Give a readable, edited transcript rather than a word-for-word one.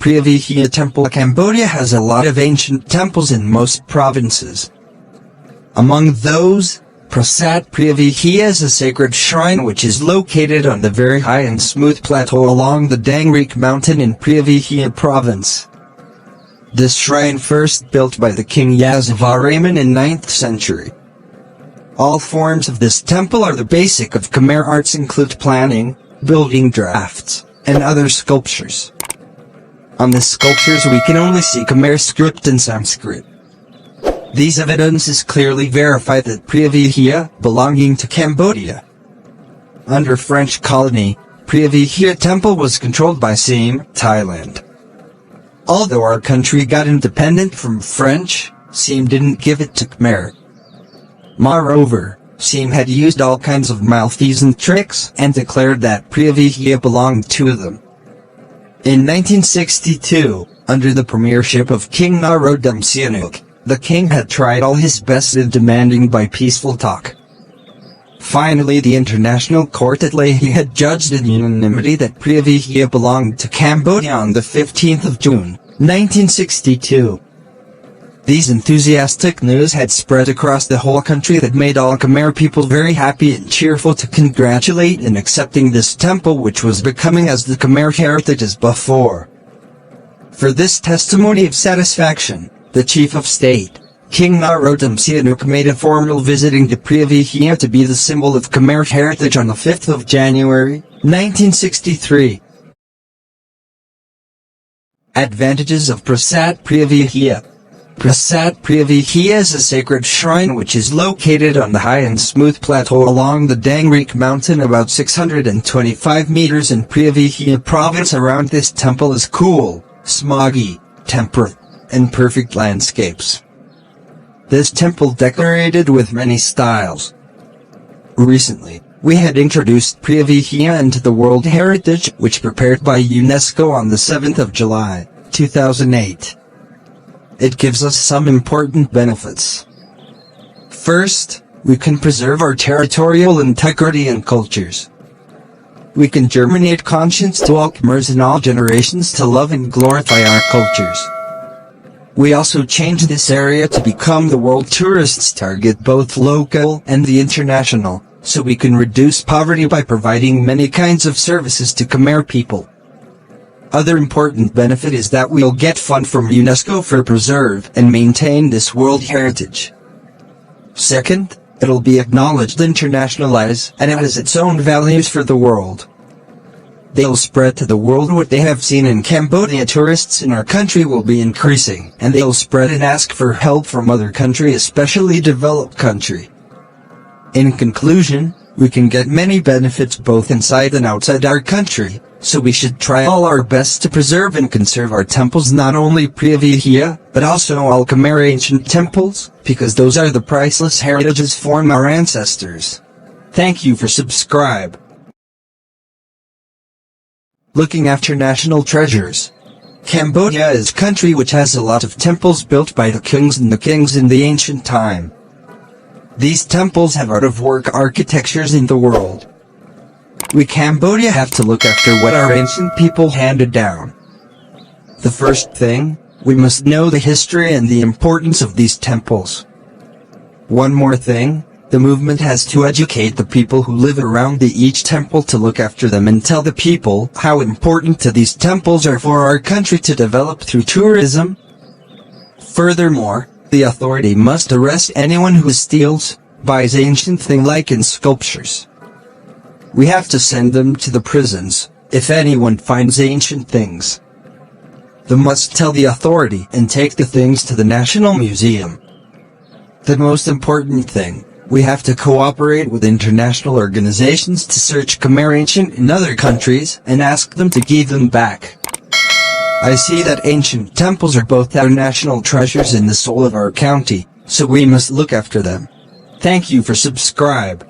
Preah Vihea Temple. Cambodia has a lot of ancient temples in most provinces. Among those, Prasat Preah Vihea is a sacred shrine which is located on the very high and smooth plateau along the Dang Rik mountain in Preah Vihea province. This shrine first built by the King Yasovarman in 9th century. All forms of this temple are the basic of Khmer arts, include planning, building drafts, and other sculptures. On the sculptures we can only see Khmer script and Sanskrit. These evidences clearly verify that Preah Vihea belonging to Cambodia. Under French colony, Preah Vihea temple was controlled by Siem, Thailand. Although our country got independent from French, Siem didn't give it to Khmer. Moreover, Siem had used all kinds of malfeasant tricks and declared that Preah Vihea belonged to them. In 1962, under the premiership of King Narodom Sihanouk, the king had tried all his best in demanding by peaceful talk. Finally, the International Court at The Hague had judged in unanimity that Preah Vihea belonged to Cambodia on the 15th of June, 1962. These enthusiastic news had spread across the whole country that made all Khmer people very happy and cheerful to congratulate in accepting this temple, which was becoming as the Khmer heritage as before. For this testimony of satisfaction, the Chief of State, King Narodom Sihanouk, made a formal visiting to Preah Vihea to be the symbol of Khmer heritage on the 5th of January, 1963. Advantages of Prasat Preah Vihea. Prasat Preah Vihea is a sacred shrine which is located on the high and smooth plateau along the Dang Rik mountain about 625 meters in Preah Vihea province. Around this temple is cool, smoggy, temperate, and perfect landscapes. This temple decorated with many styles. Recently, we had introduced Preah Vihea into the World Heritage, which prepared by UNESCO on the 7th of July, 2008. It gives us some important benefits. First, we can preserve our territorial integrity and cultures. We can germinate conscience to all Khmers in all generations to love and glorify our cultures. We also change this area to become the world tourists target, both local and the international, so we can reduce poverty by providing many kinds of services to Khmer people. Other important benefit is that we'll get fund from UNESCO for preserve and maintain this world heritage. Second, it'll be acknowledged, internationalized, and it has its own values for the world. They'll spread to the world what they have seen in Cambodia. Tourists in our country will be increasing, and they'll spread and ask for help from other country, especially developed country. In conclusion, we can get many benefits both inside and outside our country, so we should try all our best to preserve and conserve our temples, not only Preah Vihea, but also all Khmer ancient temples, because those are the priceless heritages from our ancestors. Thank you for subscribe. Looking after national treasures. Cambodia is a country which has a lot of temples built by the kings in the ancient time. These temples have out-of-work architectures in the world. We Cambodia have to look after what our ancient people handed down. The first thing, we must know the history and the importance of these temples. One more thing, the movement has to educate the people who live around each temple to look after them and tell the people how important these temples are for our country to develop through tourism. Furthermore, the authority must arrest anyone who steals, buys ancient things like in sculptures. We have to send them to the prisons, if anyone finds ancient things. They must tell the authority and take the things to the National Museum. The most important thing, we have to cooperate with international organizations to search Khmer ancient in other countries and ask them to give them back. I see that ancient temples are both our national treasures and the soul of our county, so we must look after them. Thank you for subscribe.